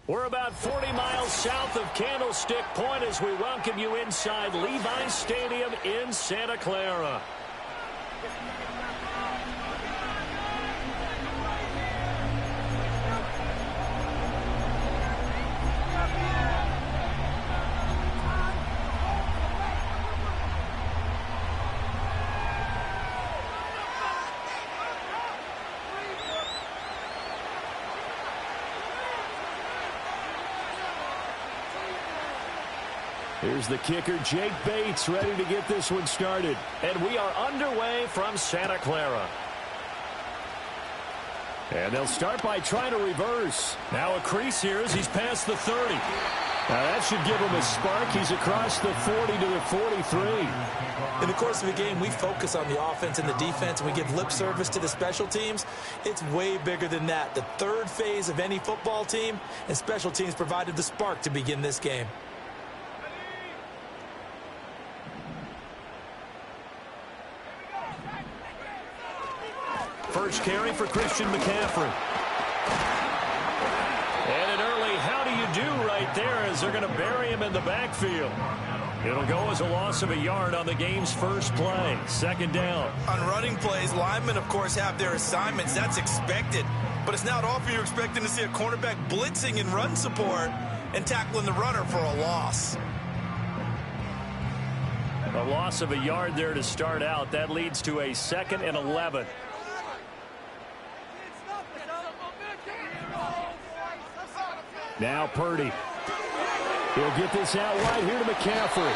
We're about 40 miles south of Candlestick Point as we welcome you inside Levi's Stadium in Santa Clara. Here's the kicker, Jake Bates, ready to get this one started. And we are underway from Santa Clara. And they'll start by trying to reverse. Now a crease here as he's past the 30. Now that should give him a spark. He's across the 40 to the 43. In the course of a game, we focus on the offense and the defense, and we give lip service to the special teams. It's way bigger than that. The third phase of any football team, and special teams provided the spark to begin this game. First carry for Christian McCaffrey. And an early how do you do right there as they're going to bury him in the backfield. It'll go as a loss of a yard on the game's first play. Second down. On running plays, linemen, of course, have their assignments. That's expected. But it's not often you're expecting to see a cornerback blitzing in run support and tackling the runner for a loss. A loss of a yard there to start out. That leads to a 2nd and 11. Now Purdy. He'll get this out wide here to McCaffrey.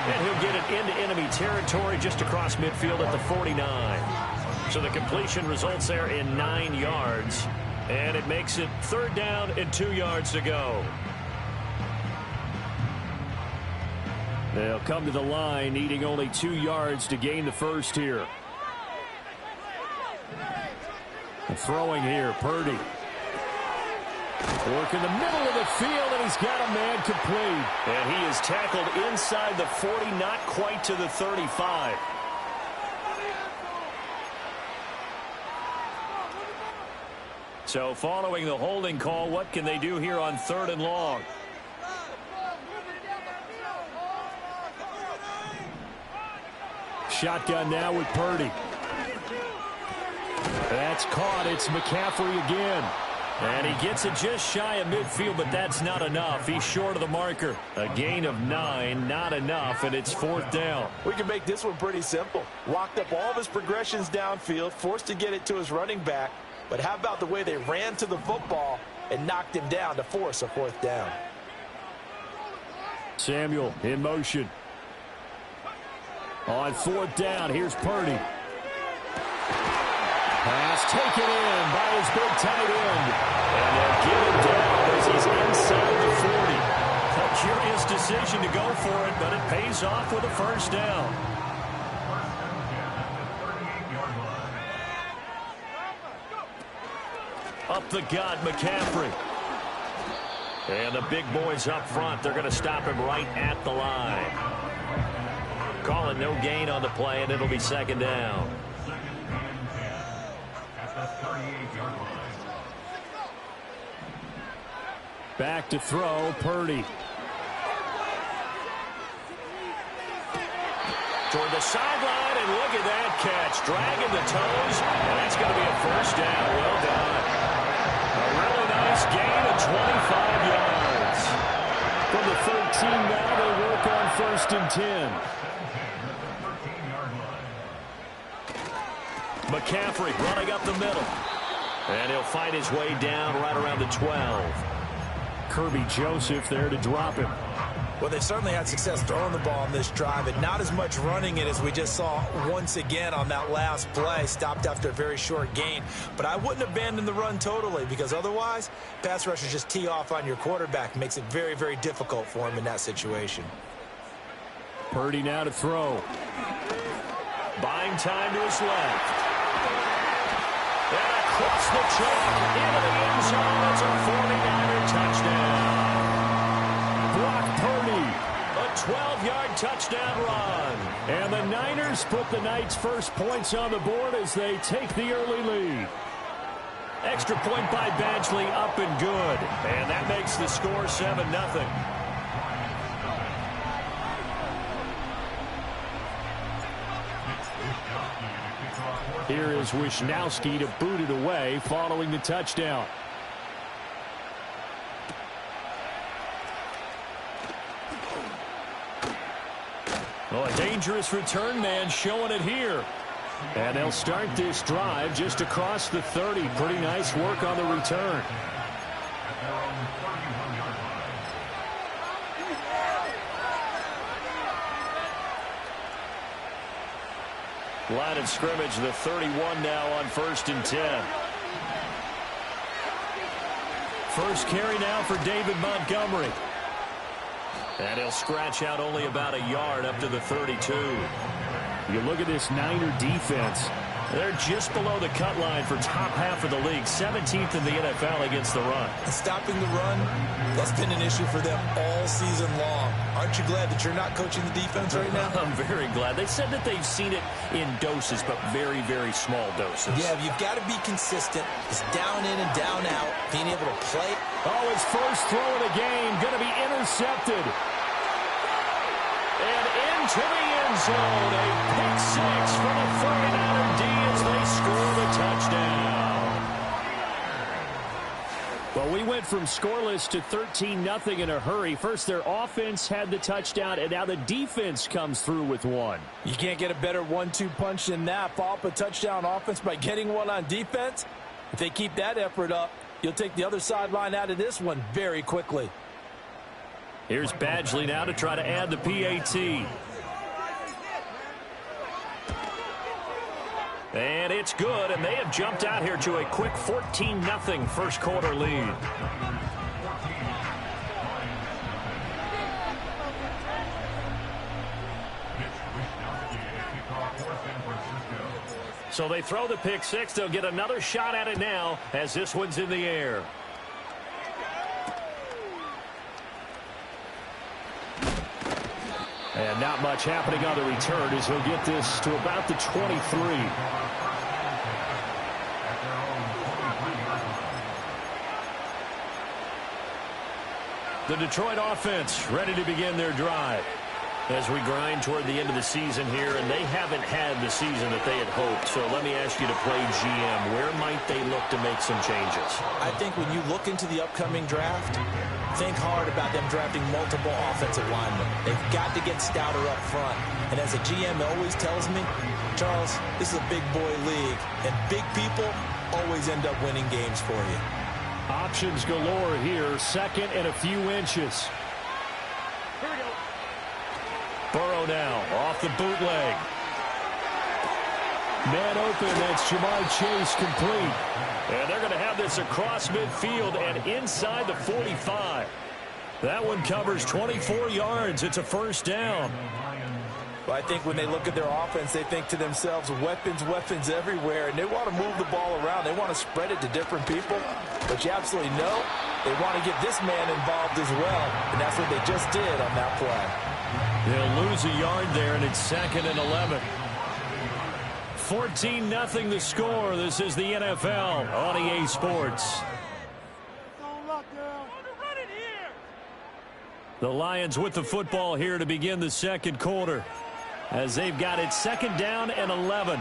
And he'll get it into enemy territory just across midfield at the 49. So the completion results there in 9 yards. And it makes it 3rd down and 2 yards to go. They'll come to the line, needing only 2 yards to gain the first here. And throwing here, Purdy. Work in the middle of the field, and he's got a man complete. And he is tackled inside the 40, not quite to the 35. So following the holding call, what can they do here on 3rd and long? Shotgun now with Purdy. That's caught. It's McCaffrey again. And he gets it just shy of midfield, but that's not enough. He's short of the marker. A gain of 9, not enough, and it's 4th down. We can make this one pretty simple. Walked up all of his progressions downfield, forced to get it to his running back. But how about the way they ran to the football and knocked him down to force a 4th down? Samuel in motion. On 4th down, here's Purdy. Pass taken in by his big tight end. And they'll get him down as he's inside the 40. A curious decision to go for it, but it pays off with a 1st down. Up the gut, McCaffrey. And the big boys up front, they're going to stop him right at the line. Calling no gain on the play, and it'll be 2nd down. Back to throw, Purdy. Toward the sideline, and look at that catch. Dragging the toes, and that's going to be a 1st down. Well done. A really nice gain of 25 yards. From the 13 now, they work on 1st and 10. McCaffrey running up the middle. And he'll fight his way down right around the 12. Kirby Joseph there to drop him. Well, they certainly had success throwing the ball on this drive, and not as much running it as we just saw once again on that last play. Stopped after a very short gain. But I wouldn't abandon the run totally, because otherwise, pass rushers just tee off on your quarterback. Makes it very, very difficult for him in that situation. Purdy now to throw. Buying time to his left. And across the chalk into the end zone. It's a 49er touchdown. Brock Purdy, a 12-yard touchdown run. And the Niners put the Knights' first points on the board as they take the early lead. Extra point by Badgley, up and good. And that makes the score 7-0. Here is Wisnowski to boot it away following the touchdown. Well, a dangerous return man showing it here. And they'll start this drive just across the 30. Pretty nice work on the return. Line of scrimmage, the 31 now on 1st and 10. First carry now for David Montgomery. And he'll scratch out only about a yard up to the 32. You look at this Niner defense. They're just below the cut line for top half of the league. 17th in the NFL against the run. Stopping the run, that's been an issue for them all season long. Aren't you glad that you're not coaching the defense right now? I'm very glad. They said that they've seen it in doses, but very, very small doses. Yeah, you've got to be consistent. It's down in and down out. Being able to play. Oh, his first throw of the game going to be intercepted. And into the end zone, a pick six for the 49er D as they score the touchdown. Well, we went from scoreless to 13-0 in a hurry. First, their offense had the touchdown, and now the defense comes through with one. You can't get a better 1-2 punch than that. Follow up a touchdown offense by getting one on defense. If they keep that effort up, you'll take the other sideline out of this one very quickly. Here's Badgley now to try to add the PAT. And it's good, and they have jumped out here to a quick 14-0 first quarter lead. So they throw the pick six. They'll get another shot at it now as this one's in the air. And not much happening on the return as he'll get this to about the 23. The Detroit offense ready to begin their drive as we grind toward the end of the season here, and they haven't had the season that they had hoped. So let me ask you to play GM. Where might they look to make some changes? I think when you look into the upcoming draft, think hard about them drafting multiple offensive linemen. They've got to get stouter up front. And as a GM always tells me, Charles, this is a big boy league, and big people always end up winning games for you. Options galore here. Second and a few inches. Here we go. Burrow now off the bootleg. Man open, that's Jamar Chase complete. And they're going to have this across midfield and inside the 45. That one covers 24 yards. It's a first down. Well, I think when they look at their offense, they think to themselves, weapons, weapons everywhere, and they want to move the ball around. They want to spread it to different people. But you absolutely know they want to get this man involved as well, and that's what they just did on that play. They'll lose a yard there, and it's 2nd and 11. 14-0 the score. This is the NFL on EA Sports. The Lions with the football here to begin the second quarter, as they've got it 2nd down and 11.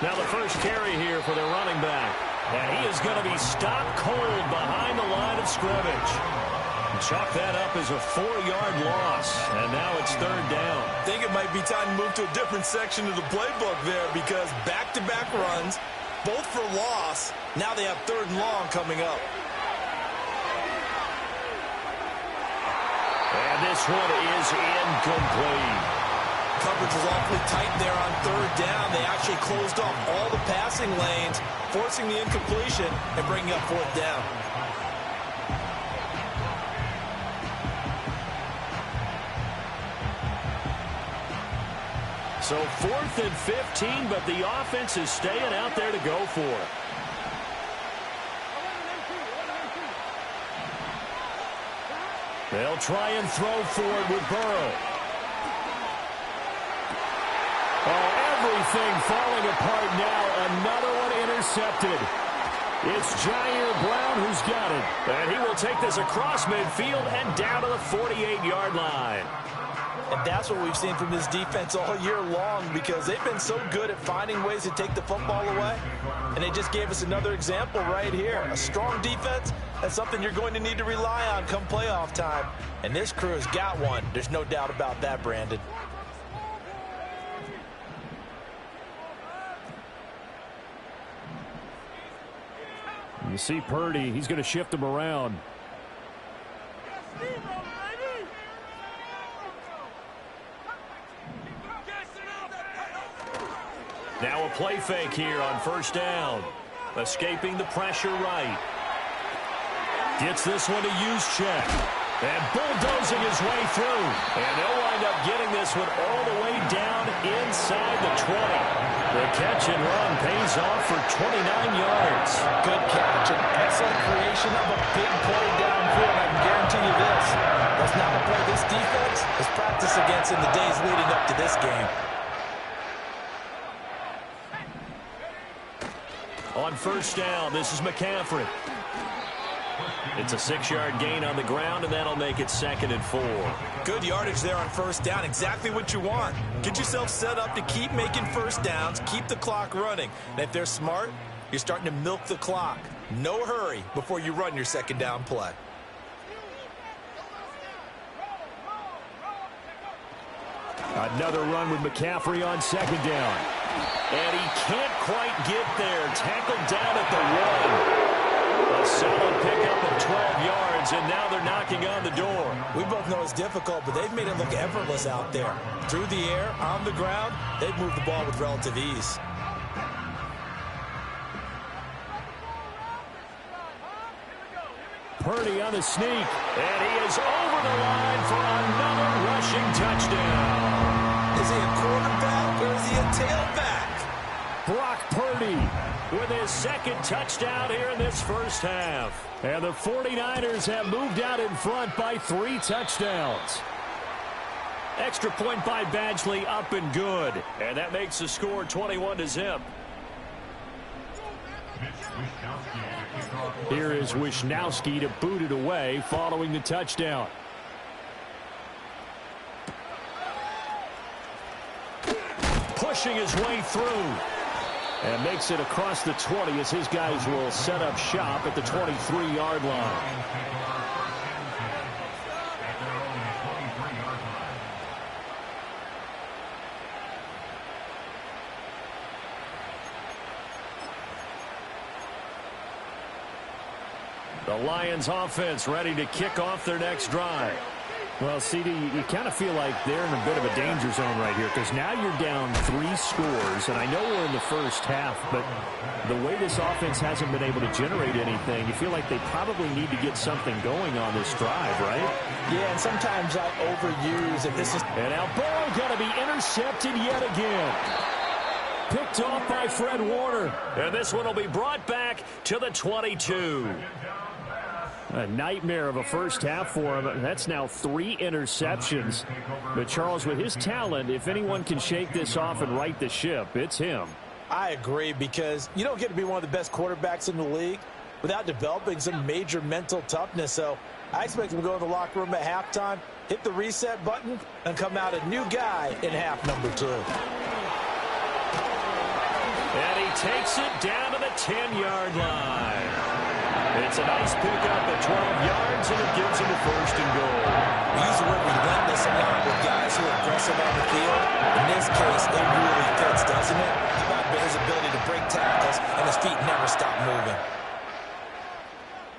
Now the first carry here for their running back. And he is going to be stopped cold behind the line of scrimmage. Chalk that up as a 4-yard loss. And now it's 3rd down. I think it might be time to move to a different section of the playbook there, because back-to-back runs, both for loss. Now they have 3rd and long coming up. And this one is incomplete. Coverage was awfully tight there on 3rd down. They actually closed off all the passing lanes, forcing the incompletion and bringing up 4th down. So 4th and 15, but the offense is staying out there to go for it. They'll try and throw for it with Burrow. Oh, everything falling apart now. Another one intercepted. It's Jair Brown who's got it. And he will take this across midfield and down to the 48-yard line. And that's what we've seen from this defense all year long, because they've been so good at finding ways to take the football away. And they just gave us another example right here. A strong defense, that's something you're going to need to rely on come playoff time. And this crew has got one. There's no doubt about that, Brandon. You see Purdy, he's going to shift him around. Now a play fake here on first down. Escaping the pressure right. Gets this one to use check. And bulldozing his way through. And they'll wind up getting this one all the way down inside the 20. The catch and run pays off for 29 yards. Good catch. An excellent creation of a big play downfield. I can guarantee you this. That's not a play this defense has practiced against in the days leading up to this game. On first down, this is McCaffrey. It's a 6-yard gain on the ground, and that'll make it 2nd and 4. Good yardage there on first down. Exactly what you want. Get yourself set up to keep making first downs, keep the clock running. And if they're smart, you're starting to milk the clock. No hurry before you run your second down play. Another run with McCaffrey on 2nd down. And he can't quite get there. Tackled down at the 1. A solid pickup of 12 yards, and now they're knocking on the door. We both know it's difficult, but they've made it look effortless out there. Through the air, on the ground, they've moved the ball with relative ease. Purdy on the sneak, and he is over the line for another rushing touchdown. Is he a quarterback or is he a tailback? Brock Purdy with his 2nd touchdown here in this first half. And the 49ers have moved out in front by 3 touchdowns. Extra point by Badgley, up and good. And that makes the score 21-0. Here is Wisnowski to boot it away following the touchdown. Pushing his way through. And makes it across the 20 as his guys will set up shop at the 23-yard line. The Lions offense ready to kick off their next drive. Well, CD, you kind of feel like they're in a bit of a danger zone right here, because now you're down 3 scores, and I know we're in the first half, but the way this offense hasn't been able to generate anything, you feel like they probably need to get something going on this drive, right? Yeah, and sometimes I overuse it. And now Burrow going to be intercepted yet again. Picked off by Fred Warner. And this one will be brought back to the 22. A nightmare of a first half for him. That's now 3 interceptions. But Charles, with his talent, if anyone can shake this off and right the ship, it's him. I agree, because you don't get to be one of the best quarterbacks in the league without developing some major mental toughness. So I expect him to go to the locker room at halftime, hit the reset button, and come out a new guy in half number 2. And he takes it down to the 10-yard line. It's a nice pickup at 12 yards, and it gives him a 1st and goal. We use the word relentless a lot with guys who are aggressive on the field. In this case, it really fits, doesn't it? How about his ability to break tackles, and his feet never stop moving.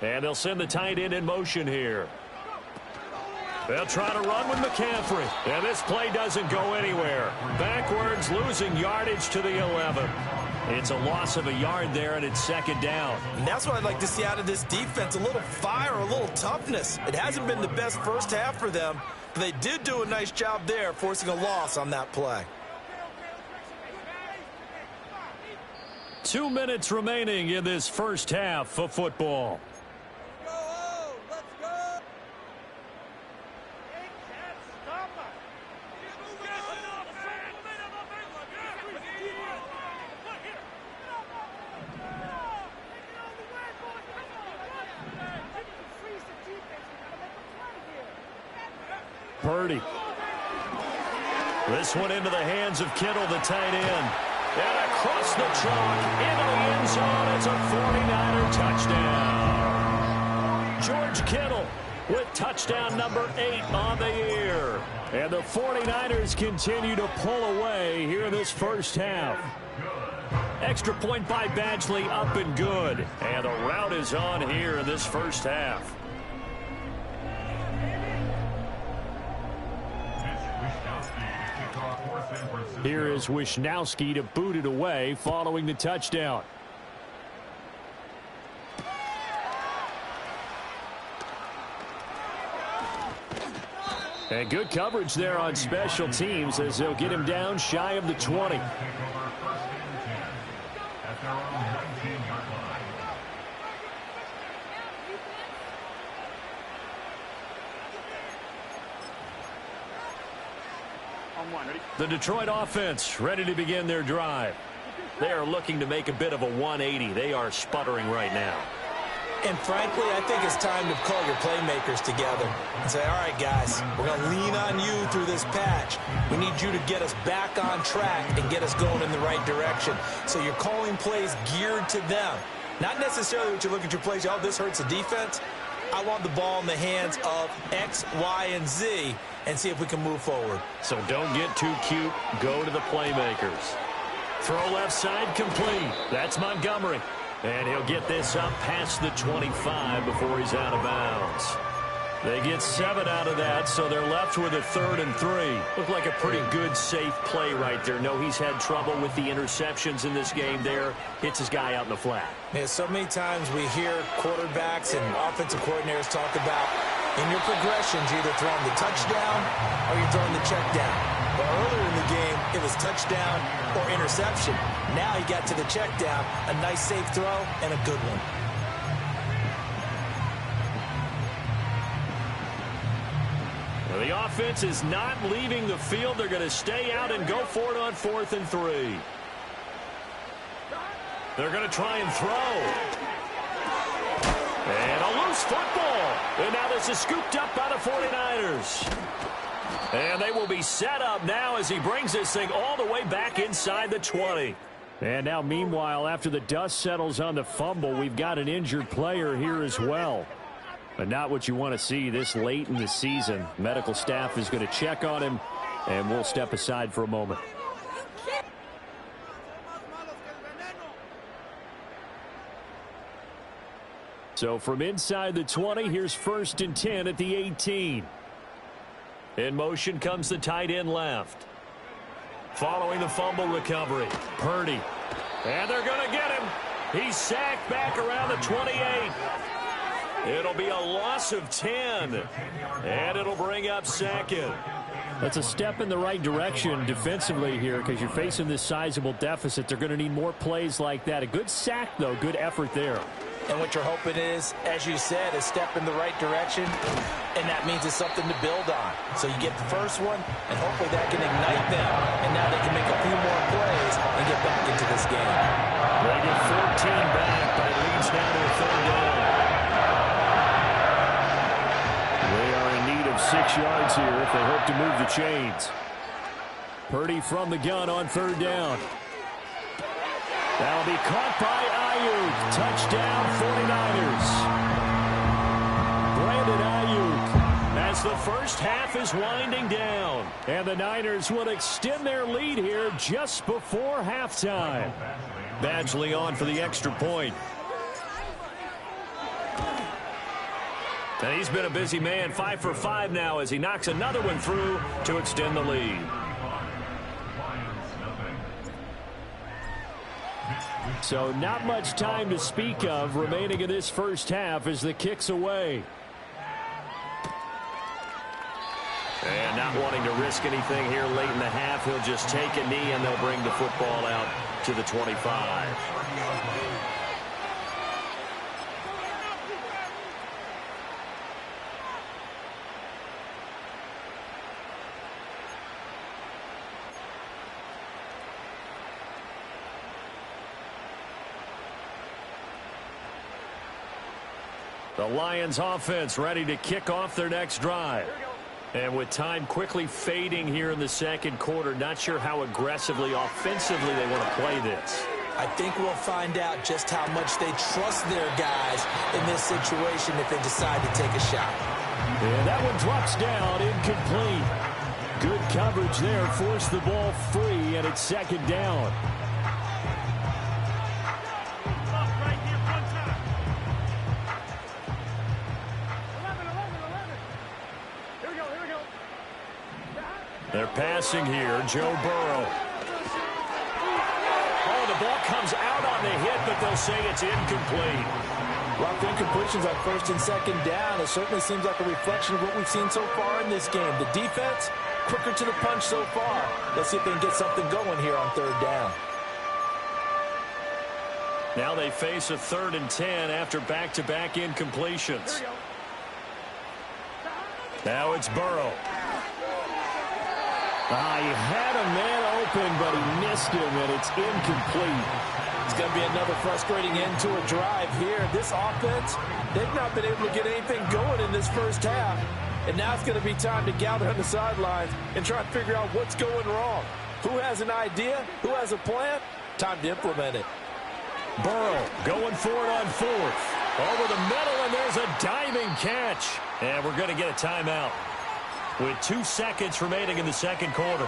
And they'll send the tight end in motion here. They'll try to run with McCaffrey. And this play doesn't go anywhere. Backwards, losing yardage to the 11. It's a loss of a yard there, and it's 2nd down. And that's what I'd like to see out of this defense, a little fire, a little toughness. It hasn't been the best first half for them, but they did do a nice job there, forcing a loss on that play. 2 minutes remaining in this first half of football. Purdy. This one into the hands of Kittle, the tight end. And across the chalk, into the end zone. It's a 49er touchdown. George Kittle with touchdown number 8 on the year. And the 49ers continue to pull away here in this first half. Extra point by Badgley, up and good. And the rout is on here in this first half. Here is Wishnowski to boot it away following the touchdown. And good coverage there on special teams as they'll get him down shy of the 20. The Detroit offense ready to begin their drive. They are looking to make a bit of a 180. They are sputtering right now. And frankly, I think it's time to call your playmakers together and say, all right, guys, we're going to lean on you through this patch. We need you to get us back on track and get us going in the right direction. So you're calling plays geared to them. Not necessarily what you look at your plays, oh, this hurts the defense. I want the ball in the hands of X, Y, and Z and see if we can move forward. So don't get too cute. Go to the playmakers. Throw left side complete. That's Montgomery. And he'll get this up past the 25 before he's out of bounds. They get 7 out of that, so they're left with a 3rd and 3. Looked like a pretty good, safe play right there. No, he's had trouble with the interceptions in this game there. Hits his guy out in the flat. Yeah, so many times we hear quarterbacks and offensive coordinators talk about in your progressions, you're either throwing the touchdown or you're throwing the check down. But earlier in the game, it was touchdown or interception. Now he got to the check down, a nice safe throw, and a good one. Well, the offense is not leaving the field. They're going to stay out and go for it on 4th and 3. They're going to try and throw. And a loose football. And now this is scooped up by the 49ers. And they will be set up now as he brings this thing all the way back inside the 20. And now, meanwhile, after the dust settles on the fumble, we've got an injured player here as well. But not what you want to see this late in the season. Medical staff is going to check on him, and we'll step aside for a moment. So from inside the 20, here's 1st and 10 at the 18. In motion comes the tight end left. Following the fumble recovery, Purdy. And they're going to get him. He's sacked back around the 28. It'll be a loss of 10. And it'll bring up 2nd. That's a step in the right direction defensively here because you're facing this sizable deficit. They're going to need more plays like that. A good sack, though. Good effort there. And what you're hoping is, as you said, a step in the right direction, and that means it's something to build on. So you get the first one, and hopefully that can ignite them, and now they can make a few more plays and get back into this game. They get 14 back, but it leads now to a 3rd down. They are in need of 6 yards here if they hope to move the chains. Purdy from the gun on 3rd down. That'll be caught by Ayuk. Touchdown 49ers. Brandon Ayuk as the first half is winding down. And the Niners will extend their lead here just before halftime. Badgley on for the extra point. And he's been a busy man, 5 for 5 now as he knocks another one through to extend the lead. So not much time to speak of remaining in this first half as the kick's away. And not wanting to risk anything here late in the half, he'll just take a knee and they'll bring the football out to the 25. The Lions offense ready to kick off their next drive. And with time quickly fading here in the second quarter, not sure how aggressively, offensively they want to play this. I think we'll find out just how much they trust their guys in this situation if they decide to take a shot. And that one drops down, incomplete. Good coverage there, forced the ball free, and it's second down. They're passing here, Joe Burrow. Oh, the ball comes out on the hit, but they'll say it's incomplete. Rough incompletions on first and second down. It certainly seems like a reflection of what we've seen so far in this game. The defense, quicker to the punch so far. Let's see if they can get something going here on third down. Now they face a 3rd and 10 after back-to-back incompletions. Now it's Burrow. He had a man open, but he missed him, and it's incomplete. It's going to be another frustrating end to a drive here. This offense, they've not been able to get anything going in this first half. And now it's going to be time to gather on the sidelines and try and figure out what's going wrong. Who has an idea? Who has a plan? Time to implement it. Burrow going for it on 4th. Over the middle, and there's a diving catch. And we're going to get a timeout with 2 seconds remaining in the second quarter.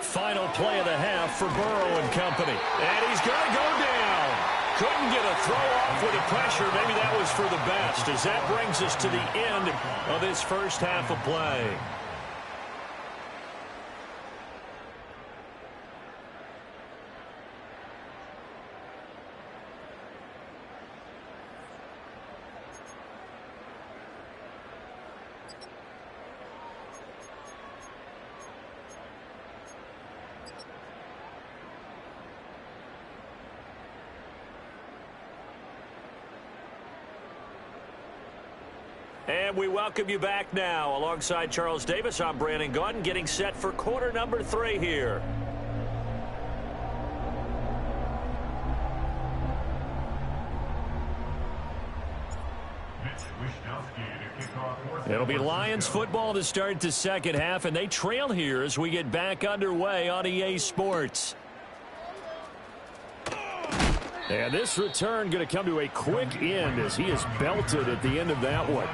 Final play of the half for Burrow and company. And he's going to go down. Couldn't get a throw off with the pressure. Maybe that was for the best, as that brings us to the end of this first half of play. And we welcome you back now. Alongside Charles Davis, I'm Brandon Gaudin, getting set for quarter number 3 here. It'll be Lions football to start the second half, and they trail here as we get back underway on EA Sports. And this return going to come to a quick end as he is belted at the end of that one.